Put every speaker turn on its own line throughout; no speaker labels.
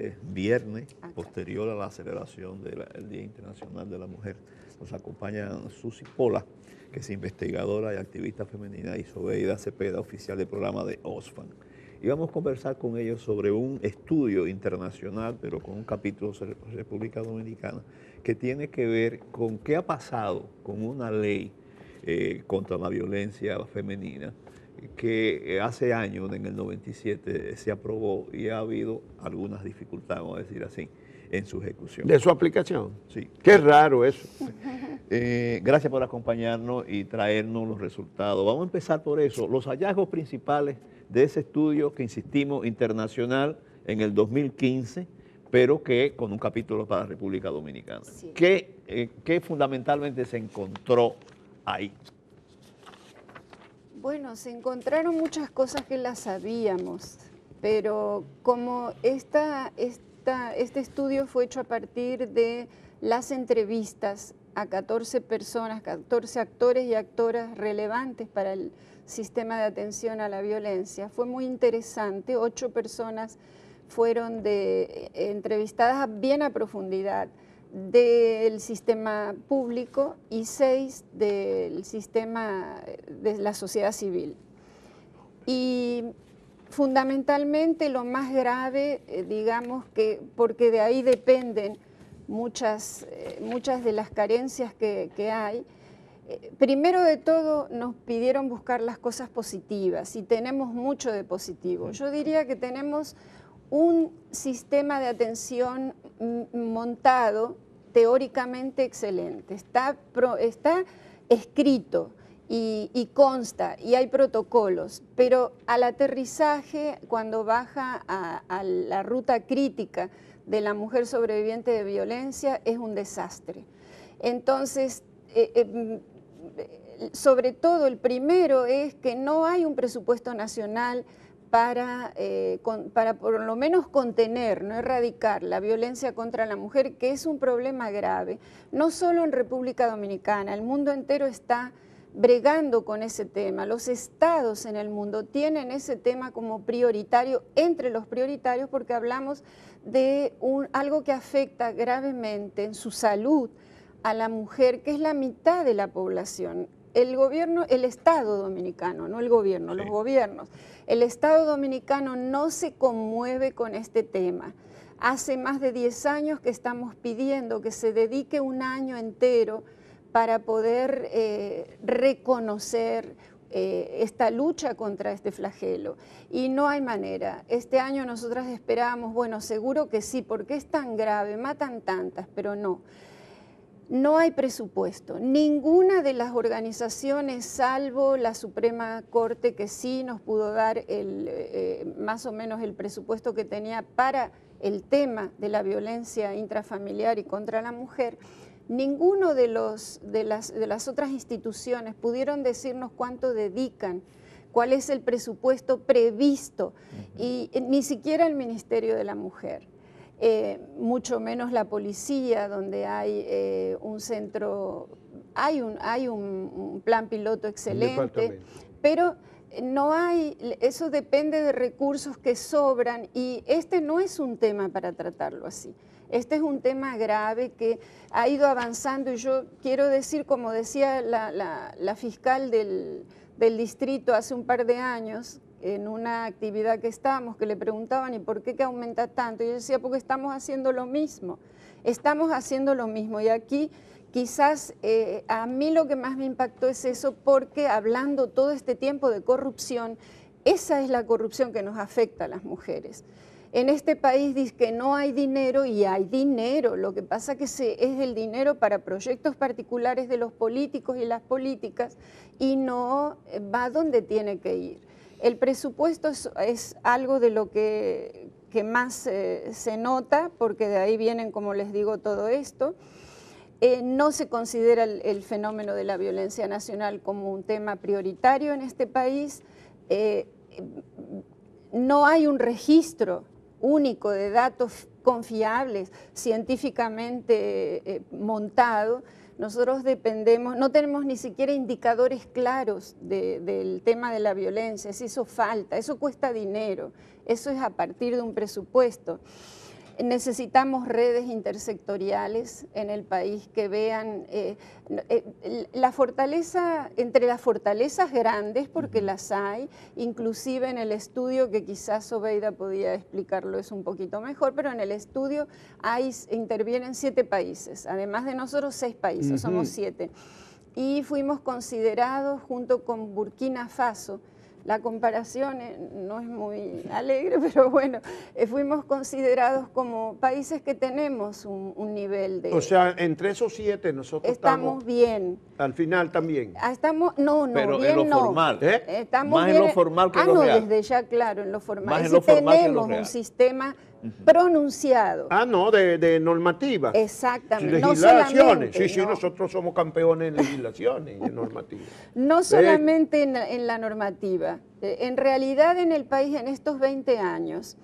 este viernes, posterior a la celebración del Día Internacional de la Mujer. Nos acompaña Susi Pola, que es investigadora y activista femenina, y Sobeida Cepeda, oficial del programa de Oxfam. Y vamos a conversar con ellos sobre un estudio internacional, pero con un capítulo sobre República Dominicana, que tiene que ver con qué ha pasado con una ley contra la violencia femenina, que hace años, en el 97, se aprobó y ha habido algunas dificultades, vamos a decir así, en su ejecución.
¿De su aplicación?
Sí.
Qué raro eso.
Gracias por acompañarnos y traernos los resultados. Vamos a empezar por eso. Los hallazgos principales de ese estudio que, insistimos, internacional en el 2015, pero que con un capítulo para la República Dominicana. Sí. ¿Qué fundamentalmente se encontró ahí?
Bueno, se encontraron muchas cosas que las sabíamos, pero como este estudio fue hecho a partir de las entrevistas a 14 personas, 14 actores y actoras relevantes para el sistema de atención a la violencia, fue muy interesante. 8 personas fueron entrevistadas bien a profundidad del sistema público y 6 del sistema de la sociedad civil. Y fundamentalmente lo más grave, digamos que, porque de ahí dependen muchas de las carencias que hay, primero de todo nos pidieron buscar las cosas positivas y tenemos mucho de positivo. Yo diría que tenemos un sistema de atención montado teóricamente excelente, está escrito y consta y hay protocolos, pero al aterrizaje, cuando baja a la ruta crítica de la mujer sobreviviente de violencia, es un desastre. Entonces, sobre todo el primero es que no hay un presupuesto nacional para por lo menos contener, no erradicar la violencia contra la mujer, que es un problema grave, no solo en República Dominicana, el mundo entero está bregando con ese tema. Los estados en el mundo tienen ese tema como prioritario, entre los prioritarios, porque hablamos de algo que afecta gravemente en su salud a la mujer, que es la mitad de la población. El gobierno, el Estado dominicano, no el gobierno, sí, los gobiernos. El Estado dominicano no se conmueve con este tema. Hace más de 10 años que estamos pidiendo que se dedique un año entero para poder reconocer esta lucha contra este flagelo. Y no hay manera. Este año nosotras esperamos, bueno, seguro que sí, porque es tan grave, matan tantas, pero no. No hay presupuesto. Ninguna de las organizaciones, salvo la Suprema Corte, que sí nos pudo dar más o menos el presupuesto que tenía para el tema de la violencia intrafamiliar y contra la mujer, ninguno de las otras instituciones pudieron decirnos cuánto dedican, cuál es el presupuesto previsto, y ni siquiera el Ministerio de la Mujer. Mucho menos la policía, donde hay un centro, hay un plan piloto excelente, pero no hay, eso depende de recursos que sobran, y este no es un tema para tratarlo así. Este es un tema grave que ha ido avanzando, y yo quiero decir, como decía la fiscal del distrito hace un par de años, en una actividad que estábamos, que le preguntaban, ¿y por qué que aumenta tanto? Y yo decía, porque estamos haciendo lo mismo, y aquí quizás a mí lo que más me impactó es eso, porque hablando todo este tiempo de corrupción, esa es la corrupción que nos afecta a las mujeres. En este país dice que no hay dinero, y hay dinero, lo que pasa que es el dinero para proyectos particulares de los políticos y las políticas, y no va donde tiene que ir. El presupuesto es algo de lo que más se nota, porque de ahí vienen, como les digo, todo esto. No se considera el fenómeno de la violencia nacional como un tema prioritario en este país. No hay un registro único de datos confiables, científicamente montado. Nosotros dependemos, no tenemos ni siquiera indicadores claros del tema de la violencia. Eso falta, eso cuesta dinero, eso es a partir de un presupuesto. Necesitamos redes intersectoriales en el país que vean la fortaleza, entre las fortalezas grandes, porque las hay, inclusive en el estudio, que quizás Zobeida podía explicarlo es un poquito mejor, pero en el estudio intervienen 7 países, además de nosotros 6 países, somos 7. Y fuimos considerados junto con Burkina Faso. La comparación no es muy alegre, pero bueno, fuimos considerados como países que tenemos un nivel de...
O sea, entre esos 7 nosotros
estamos bien.
Al final también.
Estamos, no,
pero
bien
en lo formal.
Estamos
más
bien,
en lo formal que en lo real.
desde ya, claro, en lo formal.
Más en lo formal que en lo
tenemos
real.
un sistema pronunciado.
No, de normativa.
Exactamente.
Legislaciones.
No
Sí, nosotros somos campeones en legislaciones y en normativas.
No solamente en la normativa. En realidad en el país en estos 20 años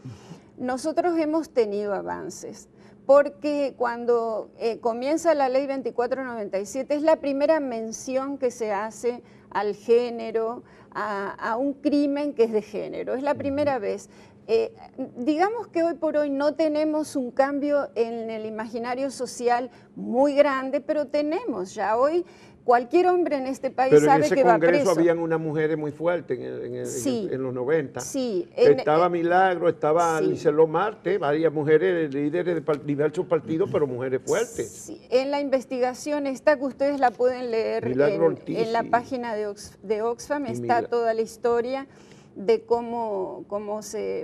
nosotros hemos tenido avances. Porque cuando comienza la ley 2497 es la primera mención que se hace al género, a un crimen que es de género. Es la primera vez. Digamos que hoy por hoy no tenemos un cambio en el imaginario social muy grande, pero tenemos ya hoy, cualquier hombre en este país sabe que va preso.
Pero en ese congreso habían unas mujeres muy fuertes en los 90.
Sí.
Estaba Milagro, estaba Liseló Marte, varias mujeres líderes de diversos partidos, pero mujeres fuertes.
Sí. En la investigación esta que ustedes la pueden leer en la página de Oxfam, está toda la historia de cómo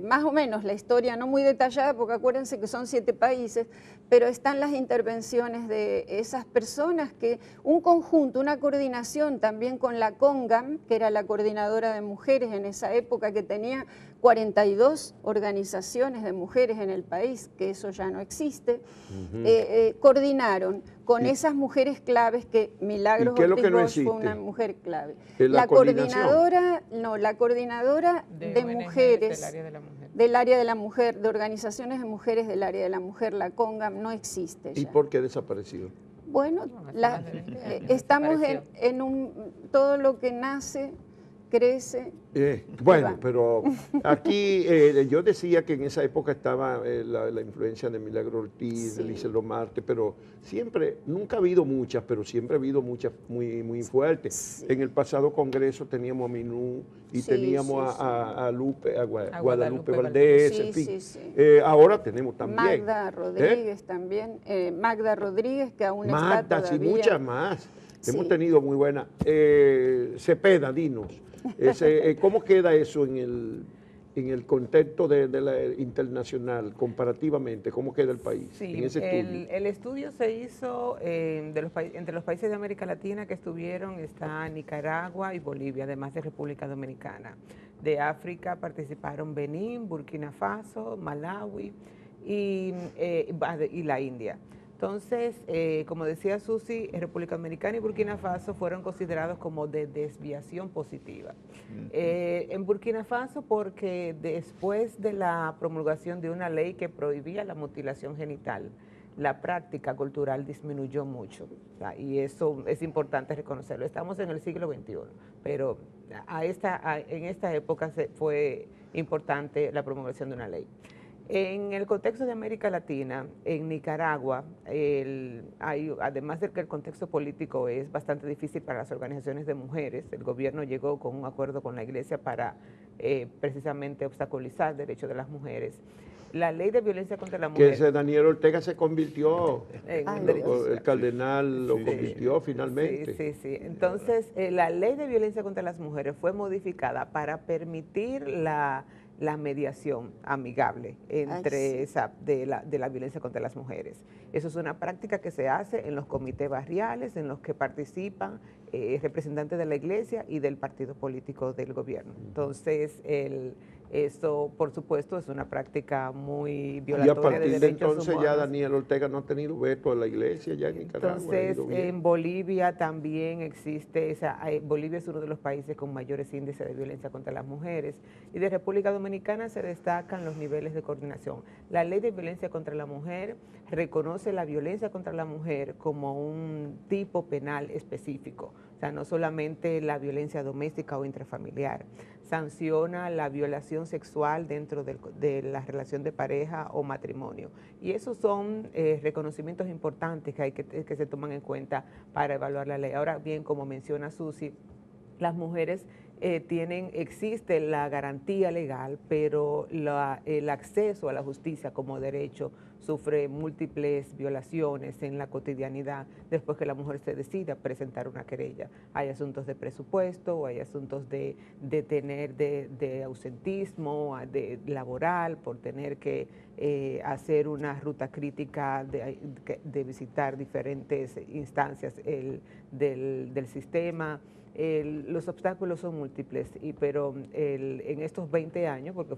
más o menos la historia, no muy detallada, porque acuérdense que son 7 países, pero están las intervenciones de esas personas, que un conjunto, una coordinación también con la CONGAM, que era la coordinadora de mujeres en esa época, que tenía 42 organizaciones de mujeres en el país, que eso ya no existe, coordinaron con esas mujeres claves, que Milagros Ortiz Bosch fue una mujer clave. La coordinadora de mujeres del área de la mujer, de organizaciones de mujeres del área de la mujer, la CONGAM, no existe ya.
¿Y por qué desapareció?
Bueno, estamos todo lo que nace, crece.
Bueno, pero aquí yo decía que en esa época estaba la influencia de Milagro Ortiz, de Liseló Marte, pero nunca ha habido muchas, pero siempre ha habido muchas muy fuertes. Sí. En el pasado congreso teníamos a Minú y teníamos a Guadalupe Valdés, en fin. Ahora tenemos también.
Magda Rodríguez también, Magda Rodríguez, que aún está todavía.
Y muchas más. Hemos tenido muy buenas. Cepeda, dinos. ¿Cómo queda eso en el contexto de la internacional, comparativamente? ¿Cómo queda el país en ese estudio?
El estudio se hizo entre los países de América Latina que estuvieron, está Nicaragua y Bolivia, además de República Dominicana. De África participaron Benín, Burkina Faso, Malawi y la India. Entonces, como decía Susi, República Dominicana y Burkina Faso fueron considerados como de desviación positiva. En Burkina Faso, porque después de la promulgación de una ley que prohibía la mutilación genital, la práctica cultural disminuyó mucho, y eso es importante reconocerlo. Estamos en el siglo XXI, pero en esta época fue importante la promulgación de una ley. En el contexto de América Latina, en Nicaragua, además de que el contexto político es bastante difícil para las organizaciones de mujeres, el gobierno llegó con un acuerdo con la Iglesia para precisamente obstaculizar el derecho de las mujeres. La ley de violencia contra la mujer...
Que Daniel Ortega se convirtió, el cardenal lo convirtió finalmente.
Sí. Entonces, la ley de violencia contra las mujeres fue modificada para permitir la mediación amigable de la violencia contra las mujeres. Eso es una práctica que se hace en los comités barriales, en los que participan representantes de la iglesia y del partido político del gobierno. Entonces, eso, por supuesto, es una práctica muy violatoria de derechos humanos.
Y a partir de entonces ya Daniel Ortega no ha tenido veto a la iglesia ya en Nicaragua.
Entonces, en Bolivia también existe, Bolivia es uno de los países con mayores índices de violencia contra las mujeres, y de República Dominicana se destacan los niveles de coordinación. La ley de violencia contra la mujer reconoce la violencia contra la mujer como un tipo penal específico. O sea, no solamente la violencia doméstica o intrafamiliar, sanciona la violación sexual dentro de la relación de pareja o matrimonio. Y esos son reconocimientos importantes que se toman en cuenta para evaluar la ley. Ahora bien, como menciona Susi, las mujeres existe la garantía legal, pero el acceso a la justicia como derecho sufre múltiples violaciones en la cotidianidad después que la mujer se decida presentar una querella. Hay asuntos de presupuesto, o hay asuntos de ausentismo, de laboral, por tener que hacer una ruta crítica de visitar diferentes instancias del sistema. Los obstáculos son múltiples, pero en estos 20 años, porque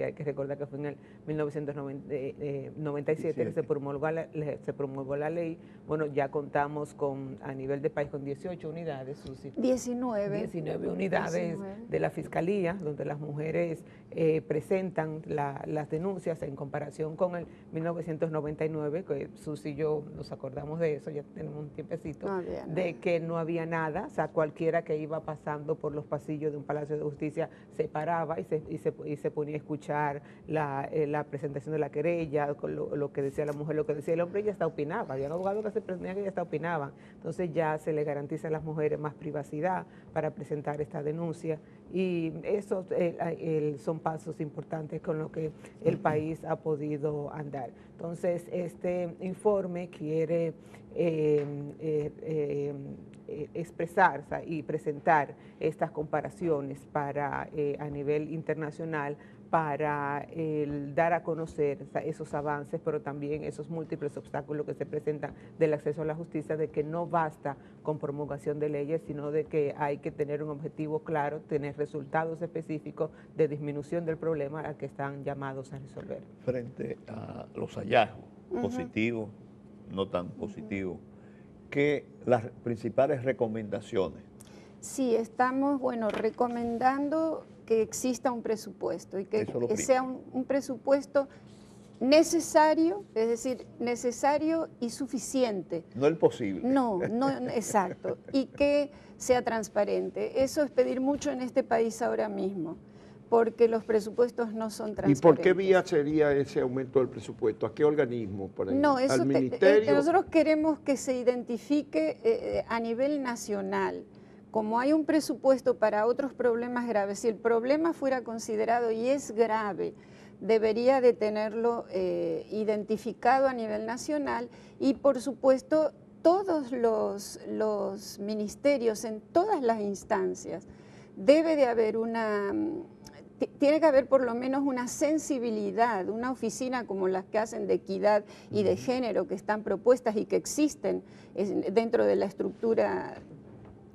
hay que recordar que fue en el 1997 que se promulgó la ley, bueno, ya contamos a nivel de país con 18 unidades, Susi. 19 unidades de la Fiscalía, donde las mujeres presentan las denuncias en comparación con el 1999, que Susi y yo nos acordamos de eso, ya tenemos un tiempecito, de que no había nada, o sea, cualquiera que iba pasando por los pasillos de un Palacio de Justicia se paraba y se ponía a escuchar la presentación de la querella, lo que decía la mujer, lo que decía el hombre, y ya hasta opinaba. Había abogados que se presentían y ya hasta opinaban. Entonces ya se le garantiza a las mujeres más privacidad para presentar esta denuncia, y esos son pasos importantes con los que el país ha podido andar. Entonces este informe quiere expresar y presentar estas comparaciones a nivel internacional para dar a conocer esos avances, pero también esos múltiples obstáculos que se presentan del acceso a la justicia, de que no basta con promulgación de leyes, sino de que hay que tener un objetivo claro, tener resultados específicos de disminución del problema al que están llamados a resolver.
Frente a los hallazgos positivos, no tan positivos, ¿qué las principales recomendaciones?
Sí, estamos, recomendando que exista un presupuesto y que sea un presupuesto necesario, es decir, necesario y suficiente.
No el posible.
No, exacto. Y que sea transparente. Eso es pedir mucho en este país ahora mismo, porque los presupuestos no son transparentes.
¿Y por qué vía sería ese aumento del presupuesto? ¿A qué organismo? Por ahí?
No, eso
¿Al ministerio?
Nosotros queremos que se identifique a nivel nacional. Como hay un presupuesto para otros problemas graves, si el problema fuera considerado y es grave, debería de tenerlo identificado a nivel nacional, y por supuesto todos los ministerios en todas las instancias debe de haber tiene que haber por lo menos una sensibilidad, una oficina como las que hacen de equidad y de género, que están propuestas y que existen dentro de la estructura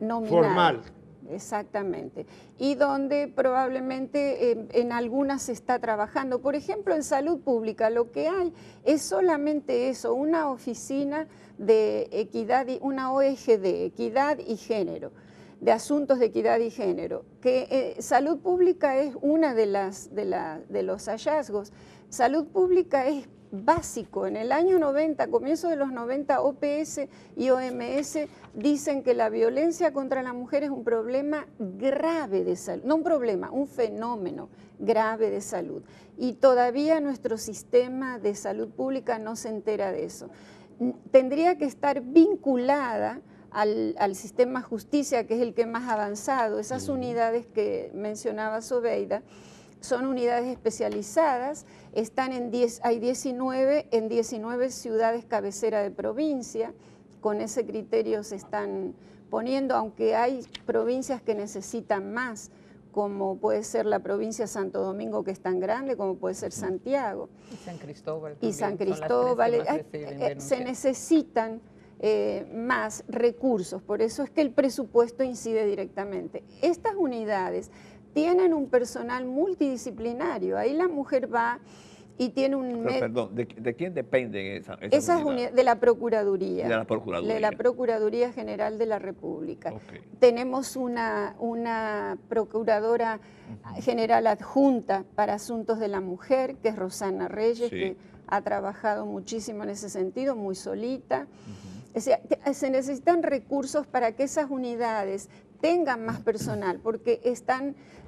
nominal.
Formal.
Exactamente. Y donde probablemente en algunas se está trabajando. Por ejemplo, en salud pública lo que hay es solamente eso, una oficina de equidad, una OEGD, equidad y género, de asuntos de equidad y género, que salud pública es una de los hallazgos. Salud pública es básico. En el año 90, comienzo de los 90, OPS y OMS dicen que la violencia contra la mujer es un problema grave de salud, no un problema, un fenómeno grave de salud. Y todavía nuestro sistema de salud pública no se entera de eso. Tendría que estar vinculada al sistema justicia, que es el que más avanzado. Esas unidades que mencionaba Zobeida son unidades especializadas, hay 19 en 19 ciudades cabecera de provincia. Con ese criterio se están poniendo, aunque hay provincias que necesitan más, como puede ser la provincia de Santo Domingo, que es tan grande, como puede ser Santiago.
Y San Cristóbal.
Y San Cristóbal. Se necesitan más recursos, por eso es que el presupuesto incide directamente. Estas unidades tienen un personal multidisciplinario, ahí la mujer va y tiene un...
Perdón, ¿de quién dependen
esas unidades? De la Procuraduría.
De la Procuraduría.
De la Procuraduría General de la República.
Okay.
Tenemos una Procuradora General adjunta para asuntos de la mujer, que es Rosana Reyes, que ha trabajado muchísimo en ese sentido, muy solita. O sea, se necesitan recursos para que esas unidades tengan más personal, porque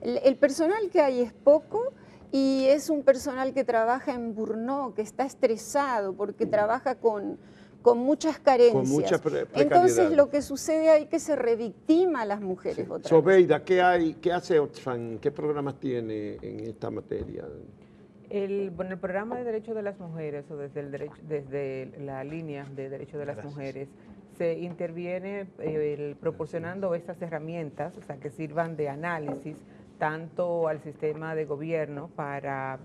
el personal que hay es poco y es un personal que trabaja en burnout, que está estresado porque trabaja con muchas carencias.
Con mucha precariedad.
Entonces lo que sucede ahí es que se revictima a las mujeres otra vez.
Sobeida, ¿qué hace Oxfam? ¿Qué programas tiene en esta materia?
El programa de derechos de las mujeres o desde la línea de derechos de las mujeres se interviene proporcionando estas herramientas, o sea, que sirvan de análisis tanto al sistema de gobierno para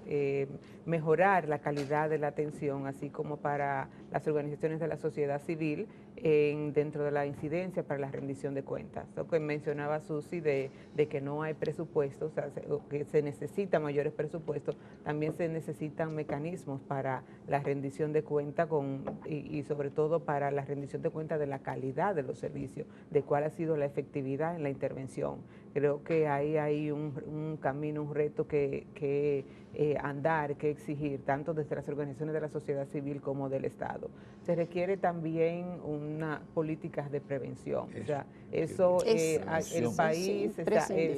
mejorar la calidad de la atención, así como para las organizaciones de la sociedad civil dentro de la incidencia para la rendición de cuentas. Lo que mencionaba Susi de que no hay presupuestos, o sea, que se necesitan mayores presupuestos, también se necesitan mecanismos para la rendición de cuentas y sobre todo para la rendición de cuentas de la calidad de los servicios, de cuál ha sido la efectividad en la intervención. Creo que ahí hay un camino, un reto que andar, que exigir, tanto desde las organizaciones de la sociedad civil como del Estado. Se requiere también unas políticas de prevención. O sea, el país,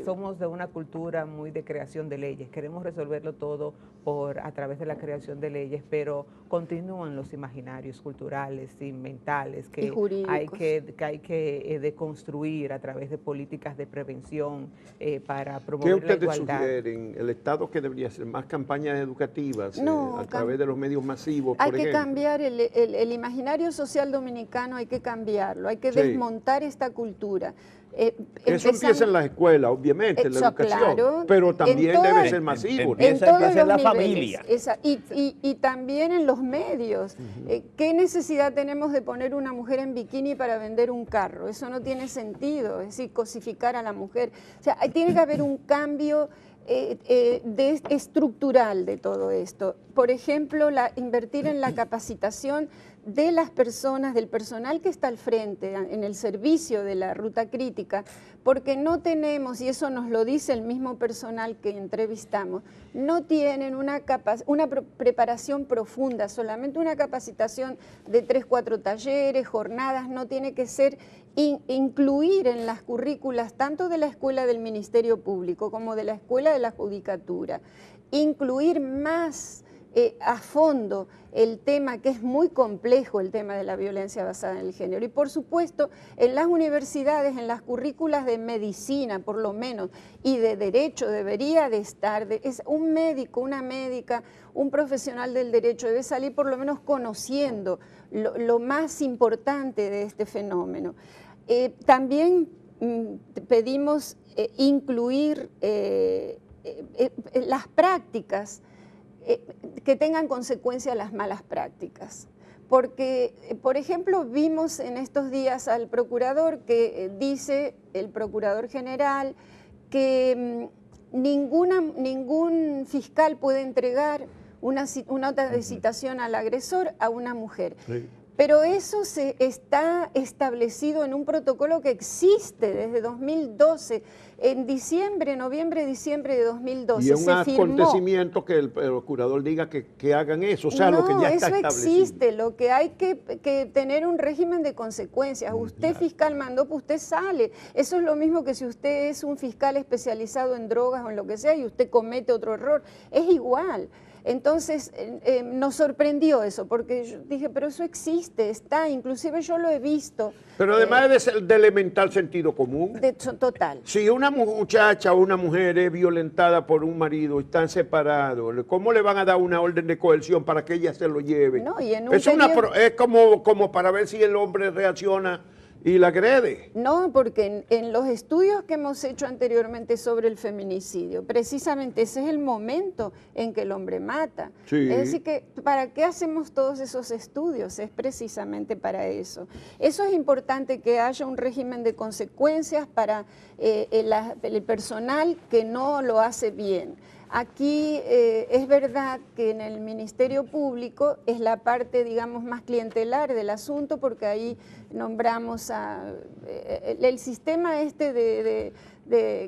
somos de una cultura muy de creación de leyes. Queremos resolverlo todo a través de la creación de leyes, pero continúan los imaginarios culturales y mentales que hay que deconstruir a través de políticas de prevención para promover la igualdad. ¿Qué
ustedes sugieren? ¿El Estado que debería hacer más campañas educativas a través de los medios masivos, por ejemplo?
Hay que cambiar el imaginario social dominicano, hay que cambiarlo, hay que desmontar esta cultura.
Eso empieza en las escuelas, obviamente, en la educación,
claro,
pero también debe ser masivo.
Empieza en la familia.
Y también en los medios. ¿Qué necesidad tenemos de poner una mujer en bikini para vender un carro? Eso no tiene sentido, es decir, cosificar a la mujer. O sea, tiene que haber un cambio estructural de todo esto. Por ejemplo, invertir en la capacitación de las personas, del personal que está al frente, en el servicio de la ruta crítica, porque no tenemos, y eso nos lo dice el mismo personal que entrevistamos, no tienen una preparación profunda, solamente una capacitación de 3, 4 talleres, jornadas, no tiene que ser incluir en las currículas tanto de la Escuela del Ministerio Público como de la Escuela de la Judicatura, incluir más a fondo el tema, que es muy complejo, el tema de la violencia basada en el género. Y por supuesto, en las universidades, en las currículas de medicina, por lo menos, y de derecho debería de estar, es un médico, una médica, un profesional del derecho debe salir por lo menos conociendo lo más importante de este fenómeno. También pedimos incluir las prácticas que tengan consecuencias las malas prácticas. Porque, por ejemplo, vimos en estos días al procurador que dice, el procurador general, que ningún fiscal puede entregar una nota de citación al agresor a una mujer. Sí. Pero eso está establecido en un protocolo que existe desde 2012, en noviembre, diciembre de 2012.
Y es un acontecimiento que el procurador diga que hagan eso, o sea, lo que ya está establecido.
Eso existe, lo que hay que tener un régimen de consecuencias. Usted fiscal mandó, pues usted sale. Eso es lo mismo que si usted es un fiscal especializado en drogas o en lo que sea y usted comete otro error, es igual. Entonces nos sorprendió eso, porque yo dije, pero eso existe, está, inclusive yo lo he visto.
Pero además debe ser de elemental sentido común.
Total.
Si una muchacha o una mujer es violentada por un marido, están separados, ¿cómo le van a dar una orden de coerción para que ella se lo lleve?
No, y en un
es como para ver si el hombre reacciona y la agrede.
No, porque en los estudios que hemos hecho anteriormente sobre el feminicidio, precisamente ese es el momento en que el hombre mata.
Sí.
Es decir, que ¿para qué hacemos todos esos estudios? Es precisamente para eso. Eso es importante, que haya un régimen de consecuencias para el personal que no lo hace bien. Aquí es verdad que en el Ministerio Público es la parte, digamos, más clientelar del asunto, porque ahí nombramos el sistema de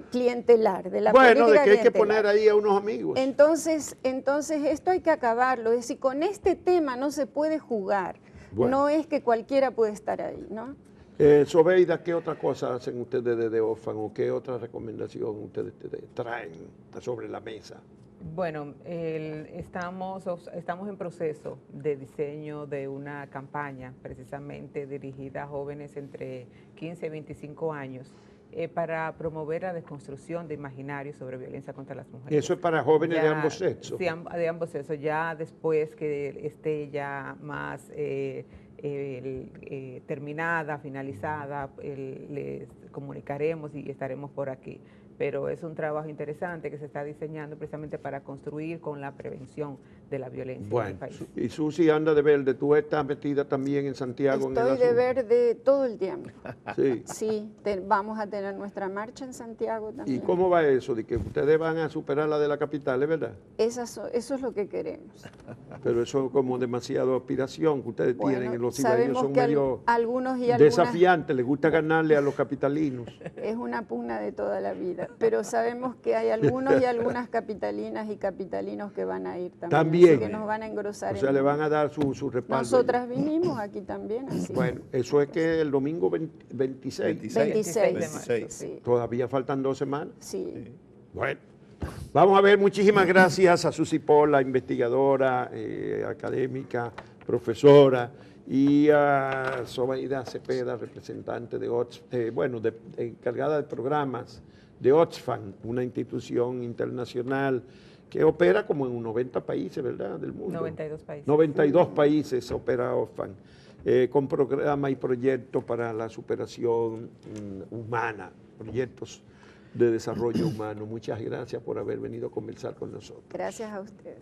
clientelar, de la política
de que hay
clientelar.
que poner ahí a unos amigos.
Entonces esto hay que acabarlo, es decir, con este tema no se puede jugar, no es que cualquiera puede estar ahí, ¿no?
Sobeida, ¿qué otra cosa hacen ustedes desde Oxfam o qué otra recomendación ustedes traen sobre la mesa?
Bueno, estamos en proceso de diseño de una campaña precisamente dirigida a jóvenes entre 15 y 25 años para promover la desconstrucción de imaginarios sobre violencia contra las mujeres.
¿Eso es para jóvenes de ambos sexos?
Sí, de ambos sexos. Ya después que esté ya más terminada, finalizada, les comunicaremos y estaremos por aquí. Pero es un trabajo interesante que se está diseñando precisamente para construir con la prevención de la violencia en el país.
Y Susi anda de verde, tú estás metida también en Santiago.
Estoy de verde todo el tiempo.
Sí.
Sí, vamos a tener nuestra marcha en Santiago también.
¿Y cómo va eso? De que ustedes van a superar la de la capital, ¿es verdad?
Eso es lo que queremos.
Pero eso es como demasiada aspiración que ustedes tienen, en los cibaeños
sabemos
son
que
medio
algunos y
desafiantes, les gusta ganarle a los capitalinos.
Es una pugna de toda la vida, pero sabemos que hay algunos y algunas capitalinas y capitalinos que van a ir también. Así que nos van a engrosar.
O sea, le van a dar su respaldo.
Nosotras vinimos aquí también. Así.
Bueno, eso es que el domingo 26.
26. Sí.
Todavía faltan 2 semanas.
Sí.
Bueno, vamos a ver, muchísimas gracias a Susi Pola, investigadora, académica, profesora, y a Sobeida Cepeda, representante de encargada de programas de Oxfam, una institución internacional que opera como en 90 países, ¿verdad?, del mundo.
92 países.
92 países opera Oxfam, con programas y proyectos para la superación humana, proyectos de desarrollo humano. Muchas gracias por haber venido a conversar con nosotros.
Gracias a ustedes.